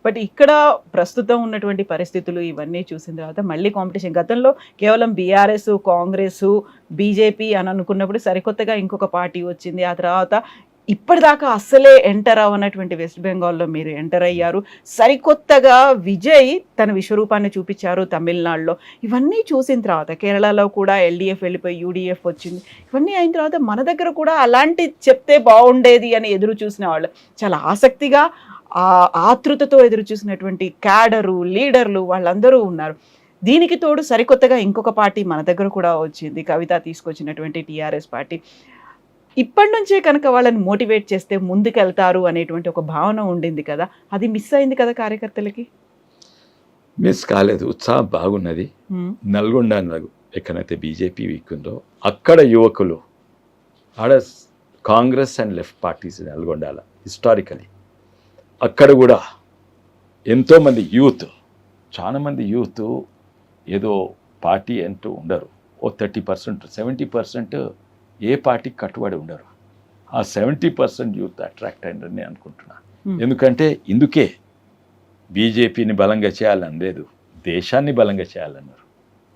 But ఇక్కడ ప్రస్తుతం ఉన్నటువంటి పరిస్థితులు ఇవన్నీ చూసిన తర్వాత మళ్ళీ కాంపిటీషన్, గతంలో కేవలం బీఆర్ఎస్, కాంగ్రెస్, బీజేపీ అని అనుకున్నప్పుడు సరికొత్తగా ఇంకొక పార్టీ వచ్చింది. ఆ తర్వాత ఇప్పటిదాకా అస్సలే ఎంటర్ అవ్వనటువంటి వెస్ట్ బెంగాల్లో మీరు ఎంటర్ అయ్యారు. సరికొత్తగా విజయ్ తన విశ్వరూపాన్ని చూపించారు తమిళనాడులో. ఇవన్నీ చూసిన తర్వాత కేరళలో కూడా ఎల్డీఎఫ్ వెళ్ళిపోయి యూడీఎఫ్ వచ్చింది. ఇవన్నీ అయిన తర్వాత మన దగ్గర కూడా అలాంటి చెప్తే బాగుండేది అని ఎదురు చూసిన వాళ్ళు, చాలా ఆసక్తిగా ఆతృతతో ఎదురు చూసినటువంటి క్యాడరు, లీడర్లు వాళ్ళందరూ ఉన్నారు. దీనికి తోడు సరికొత్తగా ఇంకొక పార్టీ మన దగ్గర కూడా వచ్చింది, కవిత తీసుకొచ్చినటువంటి టీఆర్ఎస్ పార్టీ. ఇప్పటి నుంచే కనుక వాళ్ళని మోటివేట్ చేస్తే ముందుకెళ్తారు అనేటువంటి ఒక భావన ఉండింది కదా, అది మిస్ అయింది కదా కార్యకర్తలకి. మిస్ కాలేదు, ఉత్సాహం బాగున్నది. నల్గొండ ఎక్కడైతే బీజేపీ వీక్ ఉందో అక్కడ యువకులు, ఆడ కాంగ్రెస్ అండ్ లెఫ్ట్ పార్టీస్ నల్గొండలో హిస్టారికలీ అక్కడ కూడా ఎంతోమంది యూత్, చాలామంది యూత్ ఏదో పార్టీ అంటూ ఉండరు. ఓ 30%, 70% ఏ పార్టీకి కట్టుబడి ఉండరు. ఆ 70% యూత్ అట్రాక్ట్ అయ్యిందని నేను అనుకుంటున్నా. ఎందుకంటే ఇందుకే బీజేపీని బలంగా చేయాలని లేదు, దేశాన్ని బలంగా చేయాలన్నారు.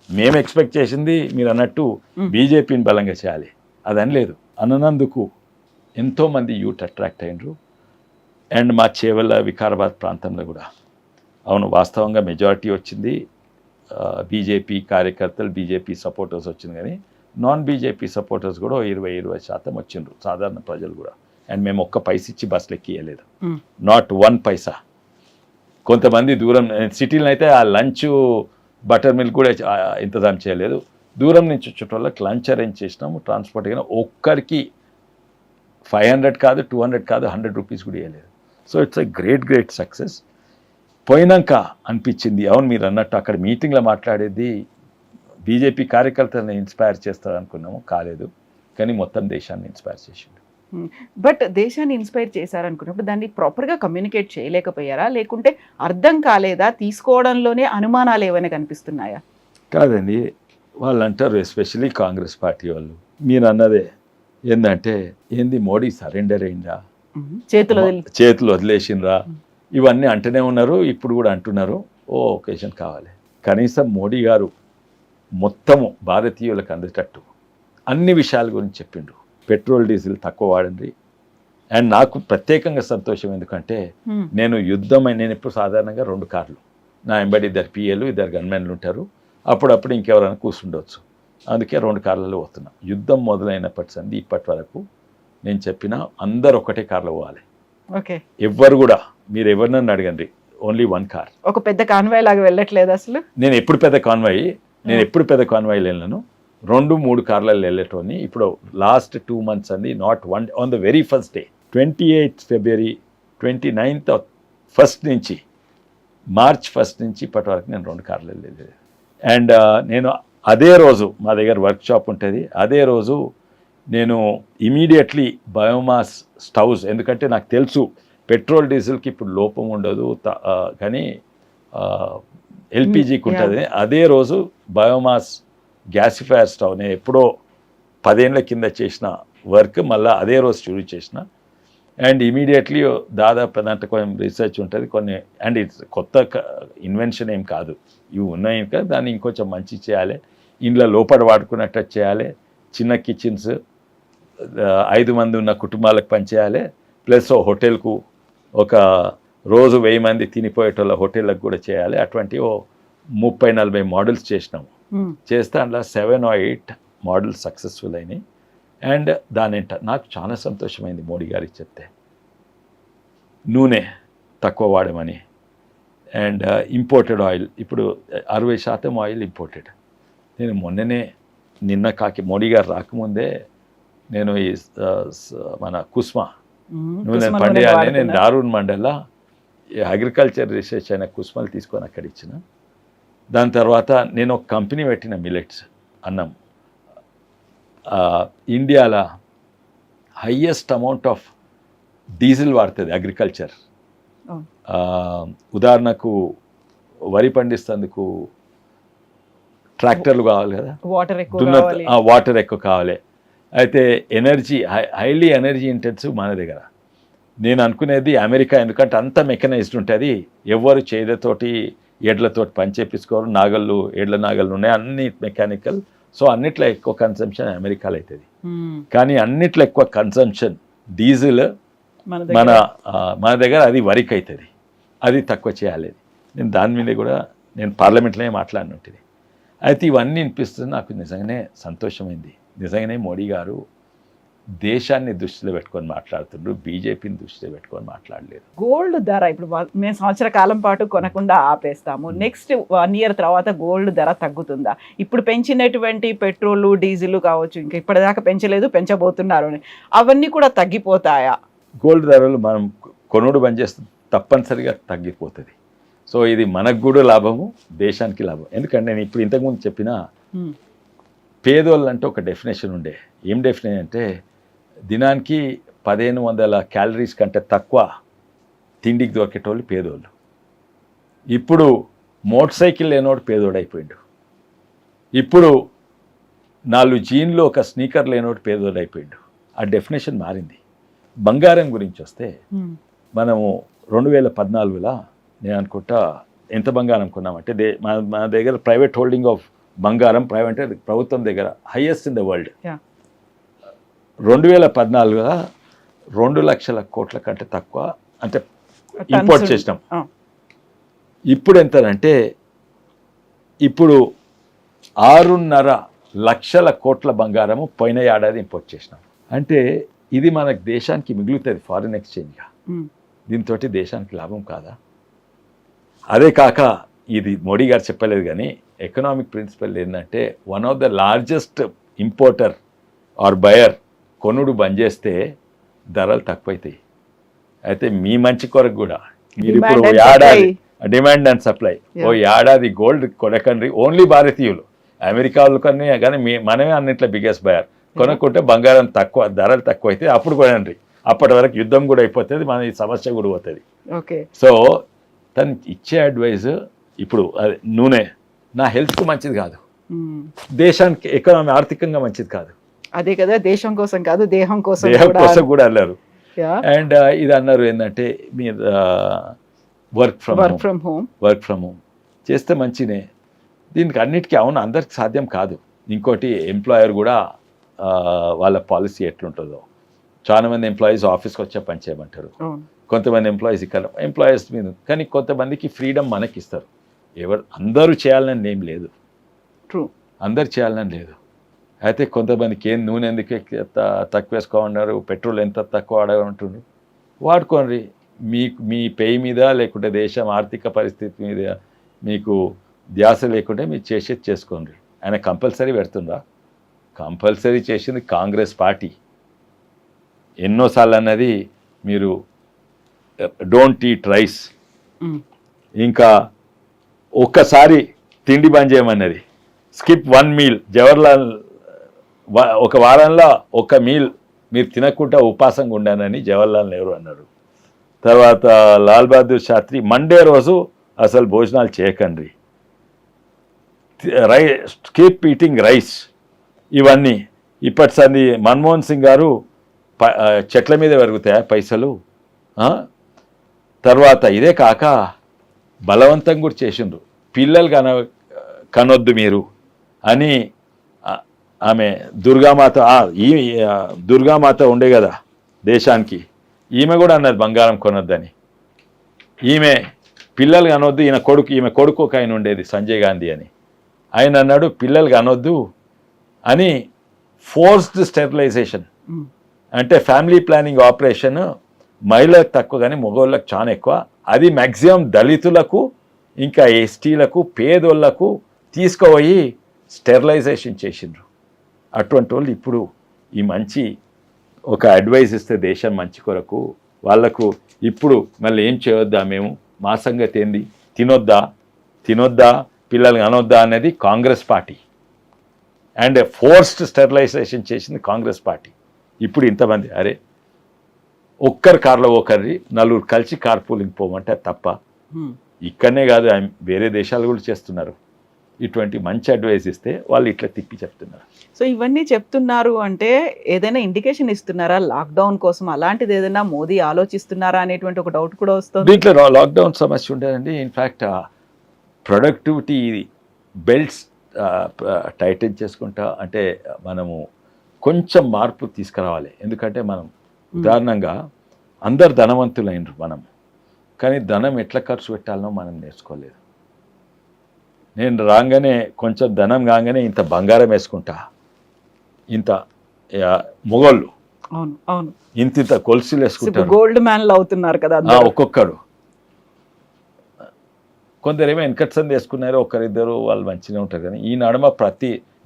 మేము ఎక్స్పెక్ట్ చేసింది మీరు అన్నట్టు బీజేపీని బలంగా చేయాలి, అదని లేదు. అన్నందుకు ఎంతోమంది యూత్ అట్రాక్ట్ అయినరు. అండ్ మా చేవెళ్ళ, వికారాబాద్ ప్రాంతంలో కూడా అవును వాస్తవంగా మెజారిటీ వచ్చింది బీజేపీ కార్యకర్తలు, బీజేపీ సపోర్టర్స్ వచ్చింది. కానీ నాన్ బీజేపీ సపోర్టర్స్ కూడా 20% వచ్చిండ్రు, సాధారణ ప్రజలు కూడా. అండ్ మేము ఒక్క పైస ఇచ్చి బస్సులు ఎక్కియలేదు, నాట్ 1 పైసా. కొంతమంది దూరం సిటీలో అయితే ఆ లంచ్, బటర్ మిల్క్ కూడా ఇంతజాం చేయలేదు. దూరం నుంచి వచ్చేటోళ్ళకి లంచ్ అరేంజ్ చేసినాము, ట్రాన్స్పోర్ట్ అయినా ఒక్కరికి 500 కాదు, 200 కాదు, 100 రూపీస్ కూడా ఇవ్వలేదు. So it's a great success. పోయినాక అనిపించింది, అవును మీరు అన్నట్టు అక్కడ మీటింగ్లో మాట్లాడేది బీజేపీ కార్యకర్తలను ఇన్స్పైర్ చేస్తారు అనుకున్నాము, కాలేదు. కానీ మొత్తం దేశాన్ని ఇన్స్పైర్ చేసిండు. బట్ దేశాన్ని ఇన్స్పైర్ చేశారనుకున్నప్పుడు దాన్ని ప్రాపర్గా కమ్యూనికేట్ చేయలేకపోయారా, లేకుంటే అర్థం కాలేదా, తీసుకోవడంలోనే అనుమానాలు ఏమైనా కనిపిస్తున్నాయా? కాదండి, వాళ్ళు అంటారు, ఎస్పెషలీ కాంగ్రెస్ పార్టీ వాళ్ళు, మీరు అన్నదే ఏంటంటే ఏంది మోడీ సరెండర్ అయిందా, చేతులు వదిలేసిండ్రా, ఇవన్నీ అంటూనే ఉన్నారు. ఇప్పుడు కూడా అంటున్నారు. ఒకేషన్ కావాలి. కనీసం మోడీ గారు మొత్తము భారతీయులకు అందేటట్టు అన్ని విషయాల గురించి చెప్పిండ్రు. పెట్రోల్ డీజిల్ తక్కువ వాడండి. అండ్ నాకు ప్రత్యేకంగా సంతోషం, ఎందుకంటే నేను ఎప్పుడు సాధారణంగా 2 కార్లు, నా వెంబడి 2 పిఏలు, 2 గన్మెన్లు ఉంటారు. అప్పుడప్పుడు ఇంకెవరైనా కూర్చుండవచ్చు. అందుకే 2 కార్లలో పోతున్నా. యుద్ధం మొదలైనప్పటి సంది ఇప్పటి వరకు నేను చెప్పిన అందరు ఒకటే కార్లో పోవాలి. ఓకే, ఎవ్వరు కూడా, మీరు ఎవరినన్ను అడగండి, ఓన్లీ 1 కార్. ఒక పెద్ద కాన్వాయ్ లాగా వెళ్ళట్లేదు అసలు. నేను ఎప్పుడు పెద్ద కాన్వాయ్ వెళ్ళను, 2-3 కార్లలో వెళ్ళేటోని. ఇప్పుడు లాస్ట్ 2 months అండి, not 1 on the very first day 28 February, 29th నుంచి March 1 నుంచి ఇప్పటి వరకు నేను 2 కార్లు వెళ్ళలేదు. అండ్ నేను అదే రోజు మా దగ్గర వర్క్షాప్ ఉంటుంది, అదే రోజు నేను ఇమీడియట్లీ బయోమాస్ స్టవ్స్, ఎందుకంటే నాకు తెలుసు పెట్రోల్ డీజిల్కి ఇప్పుడు లోపం ఉండదు, కానీ ఎల్పిజికి ఉంటుంది. అదే రోజు బయోమాస్ గ్యాసిఫైర్ స్టవ్, నేను ఎప్పుడో 10 ఏళ్ల కింద చేసిన వర్క్ మళ్ళీ అదే రోజు షురూ చేసిన. అండ్ ఇమీడియట్లీ దాదాపు దాంట్లో కొంచెం రీసెర్చ్ ఉంటుంది కొన్ని, అండ్ ఇట్స్ కొత్త ఇన్వెన్షన్ ఏం కాదు, ఇవి ఉన్నాయి కదా, దాన్ని ఇంకొంచెం మంచి చేయాలి, ఇంట్లో లోపల వాడుకున్నట్టు చేయాలి. చిన్న కిచెన్స్ 5 మంది ఉన్న కుటుంబాలకు పనిచేయాలి. ప్లస్ హోటల్కు ఒక రోజు 1000 మంది తినిపోయేటోళ్ళ హోటళ్ళకు కూడా చేయాలి. అటువంటి 30-40 మోడల్స్ చేసినాము. చేస్తే అందులో 7 or 8 మోడల్స్ సక్సెస్ఫుల్ అయినాయి. అండ్ దానింట నాకు చాలా సంతోషమైంది మోడీ గారికి చెప్తే, నూనె తక్కువ వాడమని. అండ్ ఇంపోర్టెడ్ ఆయిల్, ఇప్పుడు 60% ఆయిల్ ఇంపోర్టెడ్. నేను నిన్న మోడీ గారు రాకముందే నేను ఈ మన కుస్మా నూనె పండియాలని నేను దారూన్ మండల్లో అగ్రికల్చర్ రీసెర్చ్ అయిన కుస్మాలు తీసుకొని అక్కడ ఇచ్చిన. దాని తర్వాత నేను ఒక కంపెనీ పెట్టిన, మిల్లెట్స్ అన్నం. ఇండియాలో హయ్యెస్ట్ అమౌంట్ ఆఫ్ డీజిల్ వాడుతుంది అగ్రికల్చర్. ఉదాహరణకు వరి పండిస్తేందుకు ట్రాక్టర్లు కావాలి కదా, వాటర్ ఎక్కువ కావాలి. అయితే ఎనర్జీ హైలీ ఎనర్జీ ఇంటెన్సివ్ మన దగ్గర. నేను అనుకునేది అమెరికా, ఎందుకంటే అంత మెకనైజ్డ్ ఉంటుంది, ఎవరు చేతులతోటి ఎడ్లతోటి పని చేపించుకోరు, నాగళ్ళు ఎడ్ల నాగళ్ళు ఉన్నాయి, అన్ని మెకానికల్. సో అన్నిట్లో ఎక్కువ కన్సంప్షన్ అమెరికాలో అవుతుంది. కానీ అన్నిట్లో ఎక్కువ కన్సంప్షన్ డీజిల్ మన దగ్గర, అది వరికి అవుతుంది, అది తక్కువ చేయాలి. నేను దాని మీద కూడా నేను పార్లమెంట్లోనే మాట్లాడినట్టుంది. అయితే ఇవన్నీ వినిపిస్తుంది, నాకు నిజంగానే సంతోషమైంది. నిజంగానే మోడీ గారు దేశాన్ని దృష్టిలో పెట్టుకొని మాట్లాడుతుండ్రు, బీజేపీని దృష్టిలో పెట్టుకొని మాట్లాడలేదు. గోల్డ్ ధర ఇప్పుడు మేము సంవత్సర కాలం పాటు కొనకుండా ఆపేస్తాము, నెక్స్ట్ 1 year తర్వాత గోల్డ్ ధర తగ్గుతుందా? ఇప్పుడు పెంచినటువంటి పెట్రోలు డీజిల్ కావచ్చు, ఇంకా ఇప్పటిదాకా పెంచలేదు, పెంచబోతున్నారు, అవన్నీ కూడా తగ్గిపోతాయా? గోల్డ్ ధరలు మనం కొనుగోలు బంద్ చేస్తే తప్పనిసరిగా తగ్గిపోతుంది. సో ఇది మనకు కూడా లాభము, దేశానికి లాభం. ఎందుకంటే నేను ఇప్పుడు ఇంతకుముందు చెప్పిన పేదోళ్ళు అంటే ఒక డెఫినేషన్ ఉండే. ఏం డెఫినేషన్ అంటే దినానికి 1500 క్యాలరీస్ కంటే తక్కువ తిండికి దొరికేటోళ్ళు పేదోళ్ళు. ఇప్పుడు మోటార్ సైకిల్ లేనోడు పేదోడు అయిపోయిండు. ఇప్పుడు 4 జీన్లు ఒక స్నీకర్ లేనోడు పేదోడు అయిపోయిండు. ఆ డెఫినేషన్ మారింది. బంగారం గురించి వస్తే మనము 2014లో నేను అనుకుంటా ఎంత బంగారం కొన్నామంటే మన దగ్గర ప్రైవేట్ హోల్డింగ్ ఆఫ్ బంగారం, ప్రైవేట్ ప్రభుత్వం దగ్గర హైయెస్ట్ ఇన్ ద వరల్డ్. 2014లో 2 లక్షల కోట్ల కంటే తక్కువ అంటే ఇంపోర్ట్ చేసినాం. ఇప్పుడు ఎంతనంటే ఇప్పుడు 6.5 లక్షల కోట్ల బంగారము పోయిన ఏడాది ఇంపోర్ట్ చేసినాం. అంటే ఇది మనకు దేశానికి మిగులుతుంది ఫారిన్ ఎక్స్చేంజ్గా. దీంతో దేశానికి లాభం కాదా? అదే కాక ఇది మోడీ గారు చెప్పలేదు కానీ ఎకనామిక్ ప్రిన్సిపల్ ఏంటంటే one of the largest importer or buyer కొనుడు బంద్ చేస్తే ధరలు తక్కువైతాయి. అయితే మీ మంచి కొరకు కూడా మీరు ఇప్పుడు ఏడాది డిమాండ్ అండ్ సప్లై ఏడాది గోల్డ్ కొనకండి, ఓన్లీ భారతీయులు, అమెరికా వాళ్ళు కన్నా కానీ మనమే అన్నింటిలో బిగ్గెస్ట్ బయర్. కొనుక్కుంటే బంగారం తక్కువ, ధరలు తక్కువ అయితే అప్పుడు కొనండి. అప్పటి వరకు యుద్ధం కూడా అయిపోతుంది, మన ఈ సమస్య కూడా పోతుంది. ఓకే. సో తను ఇచ్చే అడ్వైజ్ ఇప్పుడు అదే నూనె నా హెల్త్కు మంచిది కాదు, దేశానికి ఎకనామీ ఆర్థికంగా మంచిది కాదు. అదే కదా, దేశం కోసం కాదు దేహం కోసం కూడా అన్నారు. అండ్ ఇది అన్నారు ఏంటంటే మీరు వర్క్ ఫ్రమ్ హోమ్ చేస్తే మంచినే. దీనికి అన్నిటికీ అవును అందరికి సాధ్యం కాదు. ఇంకోటి ఎంప్లాయర్ కూడా వాళ్ళ పాలసీ ఎట్లుంటుందో, చాలామంది ఎంప్లాయీస్ ఆఫీస్కి వచ్చే పని చేయమంటారు, కొంతమంది ఎంప్లాయీస్ మీద, కానీ కొంతమందికి ఫ్రీడమ్ మనకి ఇస్తారు. అందరూ చేయాలని ఏం లేదు, అందరు చేయాలని లేదు. అయితే కొంతమందికి ఏం నూనె ఎందుకు తక్కువ వేసుకోమన్నారు, పెట్రోల్ ఎంత తక్కువ వాడమంటున్నారు, వాడుకోండి. మీ పేయి మీద లేకుంటే దేశం ఆర్థిక పరిస్థితి మీద మీకు ధ్యాస లేకుంటే మీరు చేసేది చేసుకోండి. ఆయన కంపల్సరీ పెడుతుందా? కంపల్సరీ చేసింది కాంగ్రెస్ పార్టీ. ఎన్నోసార్లు అన్నది మీరు డోంట్ ఈట్ రైస్, ఇంకా ఒక్కసారి తిండి బంద్ చేయమన్నది, స్కిప్ 1 మీల్. జవహర్లాల్ ఒక వారంలో 1 మీల్ మీరు తినకుండా ఉపాసంగా ఉండానని జవహర్లాల్ నెహ్రూ అన్నాడు. తర్వాత లాల్ బహదూర్ శాస్త్రి మండే రోజు అసలు భోజనాలు చేయకండి, కీప్ ఈటింగ్ రైస్. ఇవన్నీ ఇప్పటిసారి మన్మోహన్ సింగ్ గారు చెట్ల మీద పెరుగుతాయా పైసలు. తర్వాత ఇదే కాక బలవంతం కూడా చేసిండ్రు, పిల్లలు కనొద్దు మీరు అని. ఆమె దుర్గామాత ఉండే కదా దేశానికి, ఈమె కూడా అన్నది బంగారం కొనొద్దని. ఈమె పిల్లలు కనొద్దు, ఈమె కొడుకు ఒక ఆయన ఉండేది సంజయ్ గాంధీ అని, ఆయన అన్నాడు పిల్లలు కనొద్దు అని. ఫోర్స్డ్ స్టెరిలైజేషన్ అంటే ఫ్యామిలీ ప్లానింగ్ ఆపరేషన్ మహిళలకు తక్కువ కానీ మగవాళ్ళకు చాలా ఎక్కువ. అది మ్యాక్సిమం దళితులకు, ఇంకా ఎస్టీలకు, పేదోళ్లకు తీసుకుపోయి స్టెరిలైజేషన్ చేసిండ్రు. అటువంటి వాళ్ళు ఇప్పుడు ఈ మంచి ఒక అడ్వైస్ ఇస్తే దేశం మంచి కొరకు వాళ్లకు ఇప్పుడు మళ్ళీ ఏం చేయొద్దా, మేము మా సంగతి ఏంది, తినొద్దా పిల్లలు అనొద్దా అనేది Congress party. And forced sterilisation చేసింది కాంగ్రెస్ పార్టీ. ఇప్పుడు ఇంతమంది అరే ఒక్కరు కార్లో ఒకరి 4 కలిసి కార్ పూలింగ్ పోమంటే తప్ప. ఇక్కడనే కాదు, వేరే దేశాలు కూడా చేస్తున్నారు. ఇటువంటి మంచి అడ్వైస్ ఇస్తే వాళ్ళు ఇట్లా తిప్పి చెప్తున్నారు. సో ఇవన్నీ చెప్తున్నారు అంటే ఏదైనా ఇండికేషన్ ఇస్తున్నారా లాక్డౌన్ కోసం? అలాంటిది ఏదైనా మోదీ ఆలోచిస్తున్నారా అనేటువంటి ఒక డౌట్ కూడా వస్తుంది. దీంట్లో లాక్డౌన్ సమస్య ఉండదండి. ఇన్ఫ్యాక్ట్ ప్రొడక్టివిటీ బెల్ట్స్ టైటన్ చేసుకుంటా, అంటే మనము కొంచెం మార్పు తీసుకురావాలి. ఎందుకంటే మనం ఉదాహరణంగా అందరు ధనవంతులైనరు మనం, కానీ ధనం ఎట్లా ఖర్చు పెట్టాలనో మనం నేర్చుకోలేదు. నేను రాగానే కొంచెం ధనం కాగానే ఇంత బంగారం వేసుకుంటా, ఇంత మొగోళ్ళు అవును అవును ఇంత కొలుసులు వేసుకుంటారు, గోల్డ్ మ్యాన్లు అవుతున్నారు కదా ఒక్కొక్కడు. కొందరేమో వెనకట్ సంది వేసుకున్నారు, ఒకరిద్దరు వాళ్ళు మంచిగా ఉంటారు. కానీ ఈ నడుమ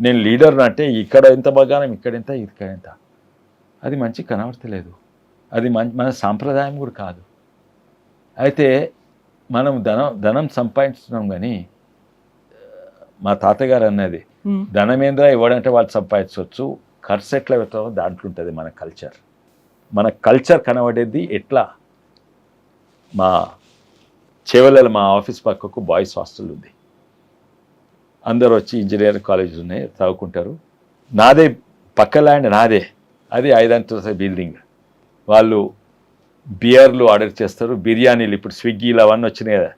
నేను లీడర్ అంటే ఇక్కడ ఎంత బంగారం, ఇక్కడ ఎంత, ఇక్కడ ఎంత, అది మంచి కనబడతలేదు. అది మన సాంప్రదాయం కూడా కాదు. అయితే మనం ధనం సంపాదించుతున్నాం, కానీ మా తాతగారు అన్నది ధనమేంద్ర ఇవ్వడంటే వాళ్ళు సంపాదించవచ్చు, ఖర్చు ఎట్లా పెట్టాలో దాంట్లో ఉంటుంది మన కల్చర్. మన కల్చర్ కనబడేది ఎట్లా. మా చెవెలలో మా ఆఫీస్ పక్కకు బాయ్స్ హాస్టల్ ఉంది. అందరూ వచ్చి ఇంజనీరింగ్ కాలేజ్ ఉన్నాయి, చదువుకుంటారు. నాదే పక్క ల్యాండ్, నాదే. అది 5 అంతస్తుల బిల్డింగ్. వాళ్ళు బియర్లు ఆర్డర్ చేస్తారు, బిర్యానీలు ఇప్పుడు స్విగ్గీలు అవన్నీ వచ్చినాయి కదా,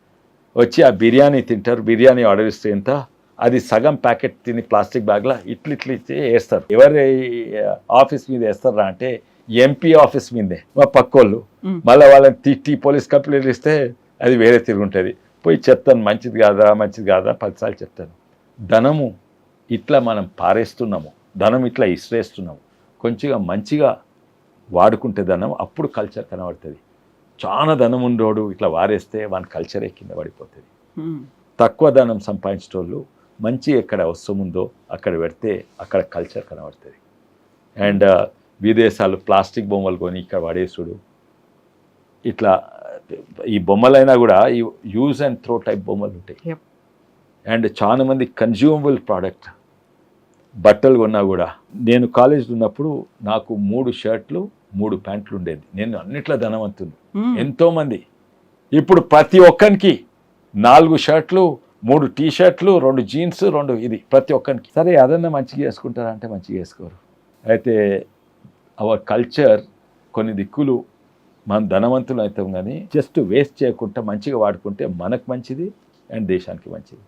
వచ్చి ఆ బిర్యానీ తింటారు. బిర్యానీ ఆర్డర్ ఇస్తే ఎంత, అది సగం ప్యాకెట్ తిని ప్లాస్టిక్ బ్యాగ్లో ఇట్లు ఇచ్చి వేస్తారు. ఎవరి ఆఫీస్ మీద వేస్తారా అంటే ఎంపీ ఆఫీస్ మీదే మా పక్కోళ్ళు. మళ్ళీ వాళ్ళని తిట్టి పోలీస్ కంప్లైంట్ ఇస్తే అది వేరే తిరుగుంటుంది. పోయి చెప్తాను మంచిది కాదా 10 సార్లు చెప్తాను. ధనము ఇట్లా మనం పారేస్తున్నాము, ధనం ఇట్లా ఇసిరేస్తున్నాము. కొంచెంగా మంచిగా వాడుకుంటే ధనం, అప్పుడు కల్చర్ కనబడుతుంది. చాలా ధనం ఉండోడు ఇట్లా వారేస్తే వాని కల్చరే కింద పడిపోతుంది. తక్కువ ధనం సంపాదించేటోళ్ళు మంచి ఎక్కడ వస్తుందో అక్కడ పెడితే అక్కడ కల్చర్ కనబడుతుంది. అండ్ విదేశాలు ప్లాస్టిక్ బొమ్మలు కొని ఇక్కడ పడేసుడు, ఇట్లా ఈ బొమ్మలైనా కూడా ఈ యూజ్ అండ్ త్రో టైప్ బొమ్మలు ఉంటాయి. అండ్ చాలా మంది కన్జ్యూమబుల్ ప్రోడక్ట్ బట్టలు కొన్నా కూడా, నేను కాలేజ్లో ఉన్నప్పుడు నాకు 3 షర్ట్లు 3 ప్యాంట్లు ఉండేది. నేను అన్నిట్లో ధనవంతుని. ఎంతోమంది ఇప్పుడు ప్రతి ఒక్కరికి 4 షర్ట్లు 3 టీ షర్ట్లు 2 జీన్స్ 2 ఇది ప్రతి ఒక్కరికి. సరే అదన్నా మంచిగా వేసుకుంటారా అంటే మంచిగా వేసుకోరు. అయితే అవర్ కల్చర్ కొన్ని దిక్కులు మనం ధనవంతులు అవుతాం, కానీ జస్ట్ వేస్ట్ చేయకుండా మంచిగా వాడుకుంటే మనకు మంచిది అండ్ దేశానికి మంచిది.